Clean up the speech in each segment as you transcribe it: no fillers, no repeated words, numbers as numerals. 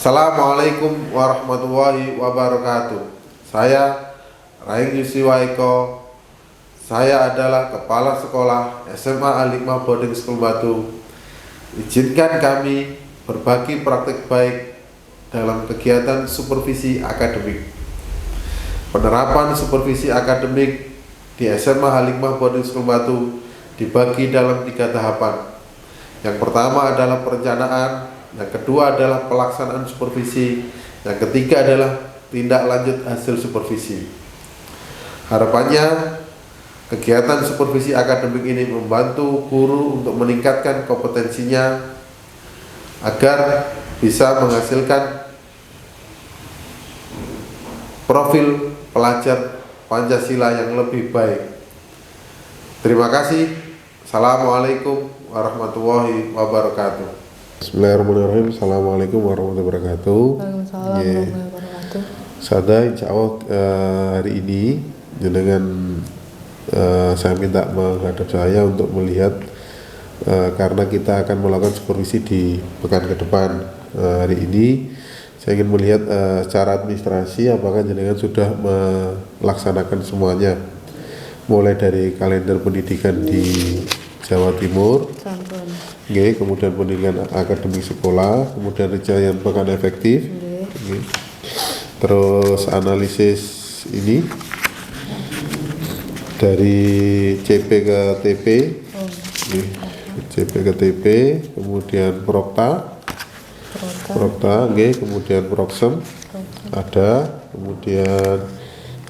Assalamualaikum warahmatullahi wabarakatuh. Saya Raing Yuswa Eko. Saya adalah Kepala Sekolah SMA Al-Hikmah Boarding School Batu. Izinkan kami berbagi praktik baik dalam kegiatan supervisi akademik. Penerapan supervisi akademik di SMA Al-Hikmah Boarding School Batu dibagi dalam 3 tahapan. Yang pertama adalah perencanaan, yang kedua adalah pelaksanaan supervisi, yang ketiga adalah tindak lanjut hasil supervisi. Harapannya kegiatan supervisi akademik ini membantu guru untuk meningkatkan kompetensinya agar bisa menghasilkan profil pelajar Pancasila yang lebih baik. Terima kasih. Assalamualaikum warahmatullahi wabarakatuh. Bismillahirrahmanirrahim. Assalamualaikum warahmatullahi wabarakatuh. Waalaikumsalam warahmatullahi wabarakatuh. Sada insya Allah hari ini dengan saya minta menghadap saya untuk melihat karena kita akan melakukan supervisi di pekan ke depan. Hari ini saya ingin melihat secara administrasi apakah jenengan sudah melaksanakan semuanya, mulai dari kalender pendidikan di Jawa Timur, kemudian pendidikan akademik sekolah, kemudian rencana pekan efektif, terus analisis ini dari CP ke TP, CP ke TP, kemudian Prokta, kemudian Proksem ada, kemudian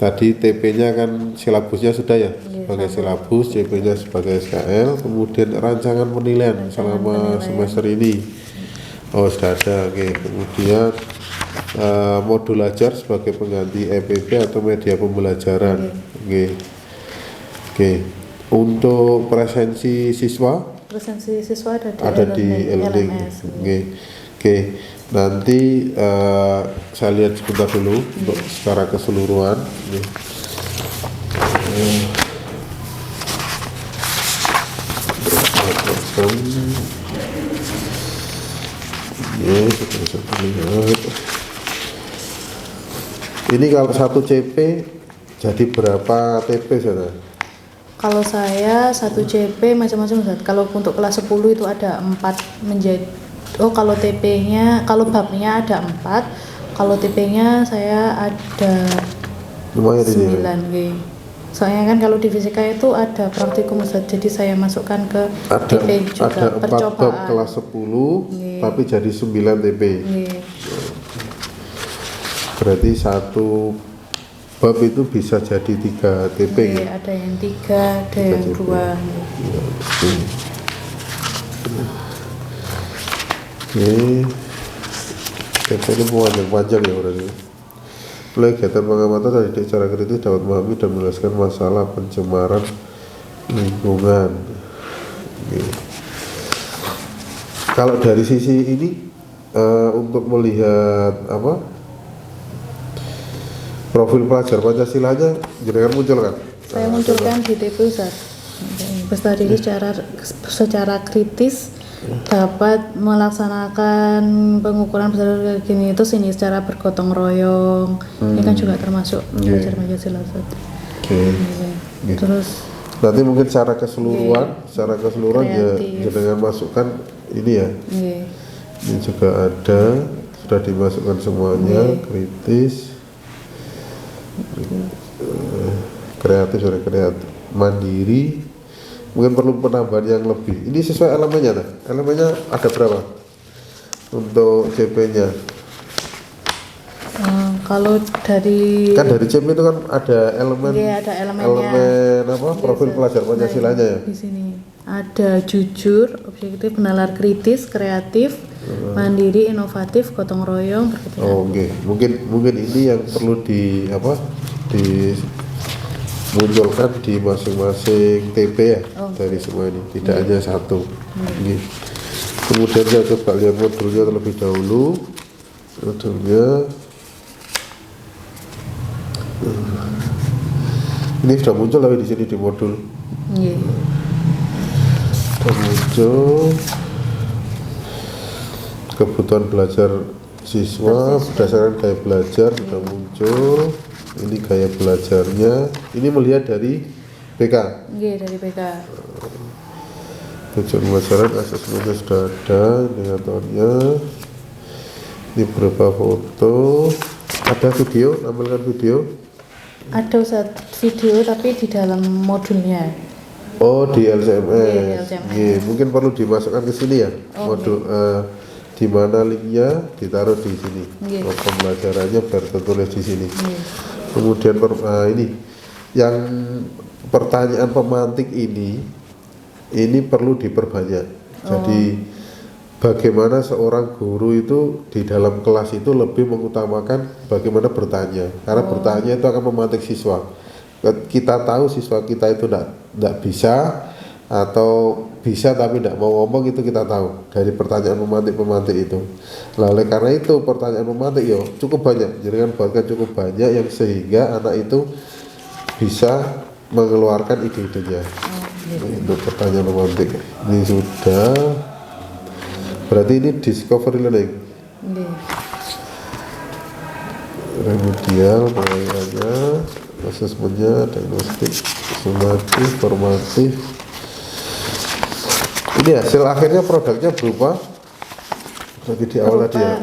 tadi TP-nya kan silabusnya sudah ya, sebagai silabus, CP-nya sebagai SKL, kemudian rancangan penilaian selama semester ini, sudah ada, kemudian modul ajar sebagai pengganti EPP atau media pembelajaran, untuk presensi siswa ada di LMS. Nanti saya lihat sebentar dulu untuk secara keseluruhan. Kita bisa lihat. Ini kalau 1 CP jadi berapa TP saudara? Kalau saya 1 CP macam-macam Ustaz. Kalau untuk kelas 10 itu ada 4 menjadi. Kalau TP-nya, kalau babnya ada 4, kalau TP-nya saya ada 9 Soalnya kan kalau di fisika itu ada praktikum Ustaz, jadi saya masukkan ke TP juga. Ada 4 bab kelas 10, tapi jadi 9 TP. Berarti 1 bab itu bisa jadi 3 TP. Ada yang 3, ada yang 2. Ini panjang ya berarti. Mulai kegiatan pengamatan didik secara kritis dapat memahami dan menjelaskan masalah pencemaran lingkungan. Kalau dari sisi ini untuk melihat profil pelajar Pancasilanya jenengan muncul kan? Saya munculkan di TP Ustaz. Peserta didik secara kritis dapat melaksanakan pengukuran berdasarkan gini itu sini secara bergotong royong. Ini kan juga termasuk belajar Pancasila. Terus nanti mungkin secara keseluruhan ya jangan masukkan ini ya. Ini juga ada, sudah dimasukkan semuanya. Kritis, kreatif, mandiri. Mungkin perlu penambahan yang lebih. Ini sesuai elemennya, elemennya ada berapa untuk CP-nya? Kalau dari CP itu kan ada elemen, ada elemen profil pelajar Pancasilanya ya. Di sini ada jujur, objektif, nalar kritis, kreatif, mandiri, inovatif, gotong royong, Mungkin ini yang perlu munculkan di masing-masing TP ya, dari semua ini, tidak hanya 1. Kemudian saya coba lihat modulnya terlebih dahulu. Ini sudah muncul tapi di sini di modul. Sudah muncul kebutuhan belajar siswa berdasarkan gaya belajar sudah muncul. Ini gaya belajarnya. Ini melihat dari BK. Nggih, dari BK. Tujuan pembelajaran asesmennya sudah ada, indikatornya. Ini berupa foto. Ada video, tampilkan video. Ada Ustaz video tapi di dalam modulnya. Oh, di LCMS. LCMS. Iya, mungkin perlu dimasukkan ke sini ya. Modul di mana linknya ditaruh di sini. Pembelajarannya biar tertulis di sini. Kemudian ini yang pertanyaan pemantik ini perlu diperbanyak. Jadi bagaimana seorang guru itu di dalam kelas itu lebih mengutamakan bagaimana bertanya, karena bertanya itu akan memantik siswa. Kita tahu siswa kita itu tidak bisa atau bisa tapi tidak mau ngomong, itu kita tahu dari pertanyaan pemantik itu. Nah, oleh karena itu pertanyaan pemantik yo cukup banyak, jadi kan buatkan cukup banyak yang sehingga anak itu bisa mengeluarkan ide-idenya. Untuk pertanyaan pemantik ini sudah, berarti ini discovery learning. Remedial penilaiannya, asesmennya, diagnostik, sumatif, formatif. Ini hasil akhirnya produknya berupa seperti di awal tadi ya.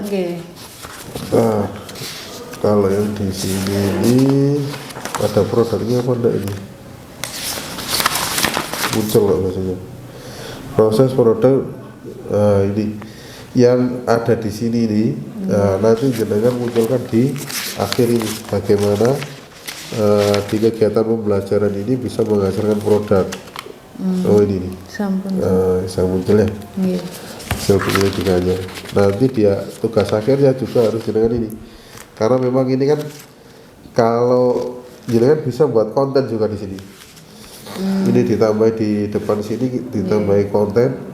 Nah, kalau yang di sini ini ada produknya apa enggak ini? Muncul nggak biasanya? Proses produk ini yang ada di sini ini. Nanti jenengan munculkan di akhir ini bagaimana di kegiatan pembelajaran ini bisa menghasilkan produk. Oh ini nih. Bisa muncul ya. Hasil penyelidikannya. Nanti dia tugas akhirnya juga harus jenengan ini. Karena memang ini kan kalau jenengan bisa buat konten juga di sini. Ini ditambah di depan sini, ditambahi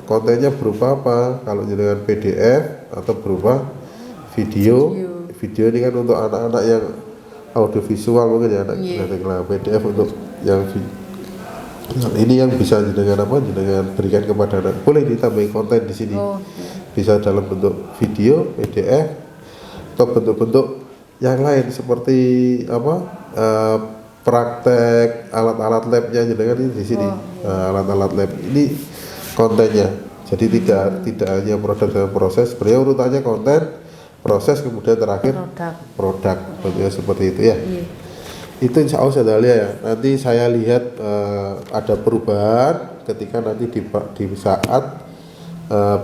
kontennya berupa apa? Kalau jenengan PDF atau berupa video ini kan untuk anak-anak yang audiovisual mungkin ya, anak PDF untuk yang ini yang bisa jenengan berikan kepada anak, boleh ditambahi konten di sini. Bisa dalam bentuk video, PDF atau bentuk-bentuk yang lain seperti praktek alat-alat labnya jenengan ini di sini. Alat-alat lab ini kontennya. Jadi tidak hanya produk dan proses, beliau urutannya konten, proses, kemudian terakhir produk. Bentuknya seperti itu ya. Itu insya Allah sudah lihat ya. Nanti saya lihat ada perubahan ketika nanti di saat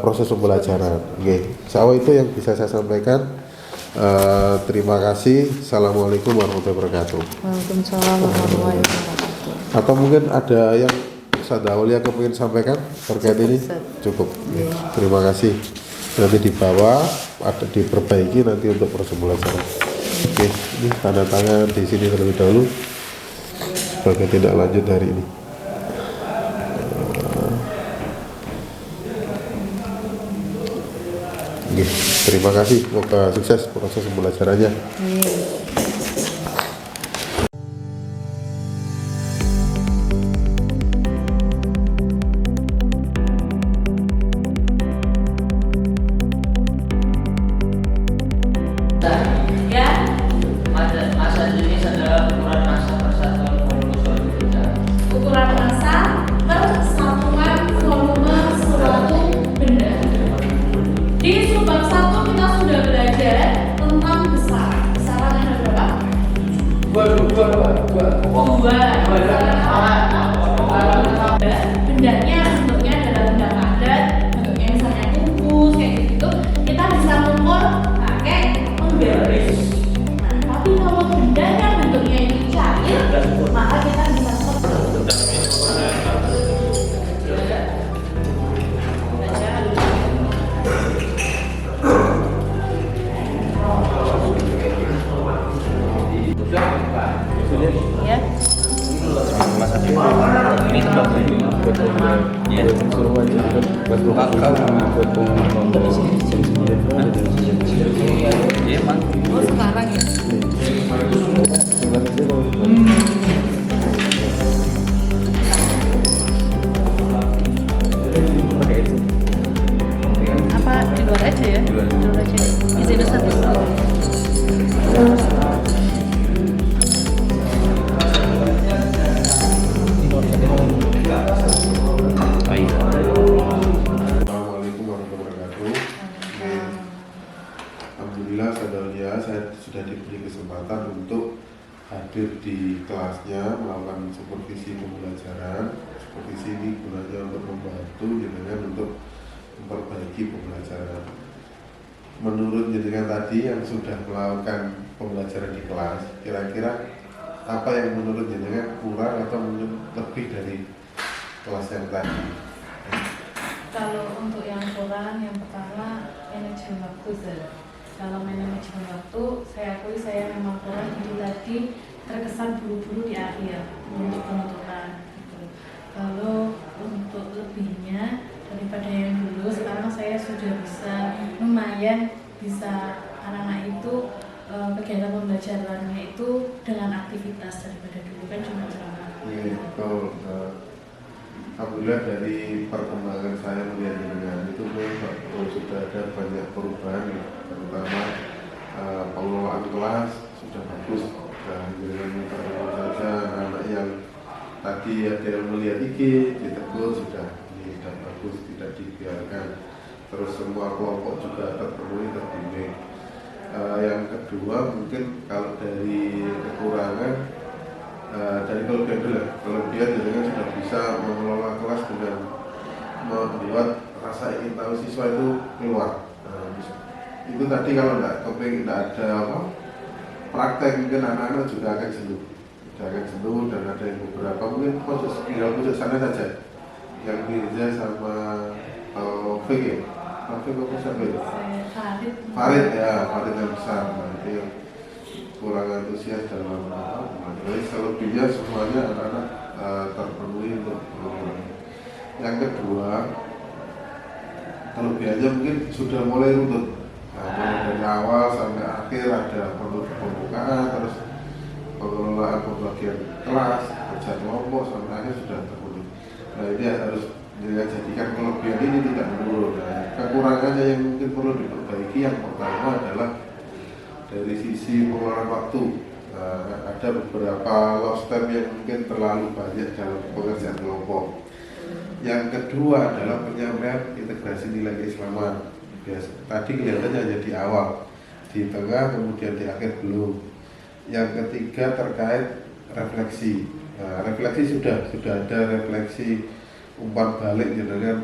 proses pembelajaran. Insya Allah itu yang bisa saya sampaikan. Terima kasih. Assalamualaikum warahmatullahi wabarakatuh. Waalaikumsalam warahmatullahi wabarakatuh. Atau mungkin ada yang Ustaz Aulia ingin sampaikan terkait ini? Cukup. Terima kasih. Nanti di bawah ada diperbaiki nanti untuk proses pembelajaran. Oke, ini tanda tangan di sini terlebih dahulu sebagai tindak lanjut hari ini. Oke, terima kasih. Semoga sukses proses pembelajarannya. Masa jenis adalah ukuran massa persatuan volume suatu benda. Ukuran massa persatuan volume suatu benda. Di subbab 1 kita sudah belajar tentang besaran. Besaran ada berapa? Dua. Bendanya bentuknya adalah benda padat, bentuknya misalnya kubus kayak gitu. Kita bisa mengukur pakai pembaris. Tapi kalau bendanya bentuknya ini cair, maka kita bisa Ini tempat ya. Oh sekarang ya. Apa di luar aja ya? Di luar aja. Di sini satu. Alhamdulillah saudara, saya sudah diberi kesempatan untuk hadir di kelasnya, melakukan supervisi pembelajaran. Supervisi ini gunanya untuk membantu jenengan untuk memperbaiki pembelajaran. Menurut jenengan tadi yang sudah melakukan pembelajaran di kelas, kira-kira apa yang menurut jenengan kurang atau lebih dari kelas yang tadi? Kalau untuk yang kurang, yang pertama manajemen waktu sih. Kalau manajemen waktu, saya akui saya memang kurang, jadi tadi terkesan buru-buru di akhir untuk penutupan. Gitu. Kalau untuk lebihnya daripada yang dulu, sekarang saya sudah bisa lumayan bisa anak-anak itu kegiatan pembelajarannya itu dengan aktivitas daripada dulu kan cuma ceramah. Iya, betul. Alhamdulillah dari perkembangan saya melihat dengan itu sudah ada banyak perubahan, terutama pengelolaan kelas sudah bagus. Dan dengan saja anak yang tadi ada yang melihat IG ditegur sudah bagus, tidak dibiarkan. Terus semua kelompok juga terpenuhi, terbimbing. Yang kedua mungkin kalau dari kekurangan dari kelebihan jenengan sudah bisa mengelola kelas dengan membuat rasa ingin tahu siswa itu keluar. Itu tadi kalau tidak ada praktek mungkin anak-anak juga akan jenuh, dan ada yang beberapa mungkin tinggal khusus sana saja yang Mirza sama Taufik ya. Taufik apa siapa itu? Farid yang besar. Nah, itu yang kurang antusias dalam jadi selebihnya semuanya anak-anak terpenuhi untuk yang kedua kelebihannya mungkin sudah mulai runtut, mulai dari awal sampai akhir ada pembukaan, terus pengelolaan pembagian kelas, kerja kelompok sampai akhir sudah terpenuhi. Nah ini harus dijadikan kelebihan ini tidak menurun. Nah, kekurangannya yang mungkin perlu diperbaiki yang pertama adalah dari sisi pengelolaan waktu. Ada beberapa lost time yang mungkin terlalu banyak dalam pengerjaan kelompok. Yang kedua adalah penyampaian integrasi nilai keislaman. Tadi kelihatannya hanya di awal, di tengah, kemudian di akhir belum. Yang ketiga terkait refleksi. Refleksi sudah ada refleksi umpan balik, dengan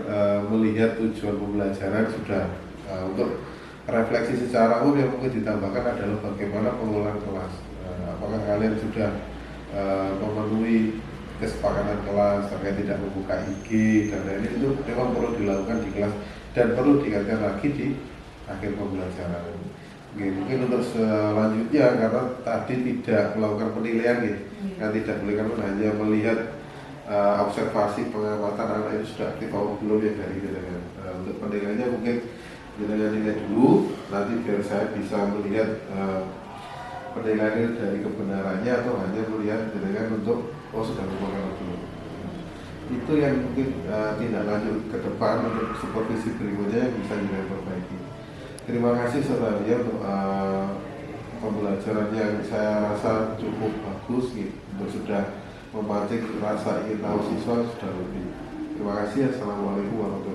melihat tujuan pembelajaran sudah. Untuk refleksi secara umum yang mungkin ditambahkan adalah bagaimana pengelolaan kelas. Apakah kalian sudah memenuhi kesepakatan kelas terkait tidak membuka IG dan lain-lain, itu memang perlu dilakukan di kelas dan perlu diingatkan lagi di akhir pembelajaran. Mungkin untuk selanjutnya karena tadi tidak melakukan penilaian kan tidak boleh, kan hanya melihat observasi pengamatan anak itu sudah aktif atau belum ya dari jenengan. Untuk penilaiannya mungkin jenengan nilai dulu, nanti biar saya bisa melihat penilaian dari kebenarannya atau hanya melihat jenengan untuk sudah mempengaruhi dulu. Itu yang mungkin tindak lanjut ke depan untuk supervisi berikutnya yang bisa jenengan perbaiki. Terima kasih saudara untuk pembelajaran yang saya rasa cukup bagus untuk sudah memancing rasa ingin tahu siswa sudah lebih. Terima kasih. Assalamualaikum warahmatullahi wabarakatuh.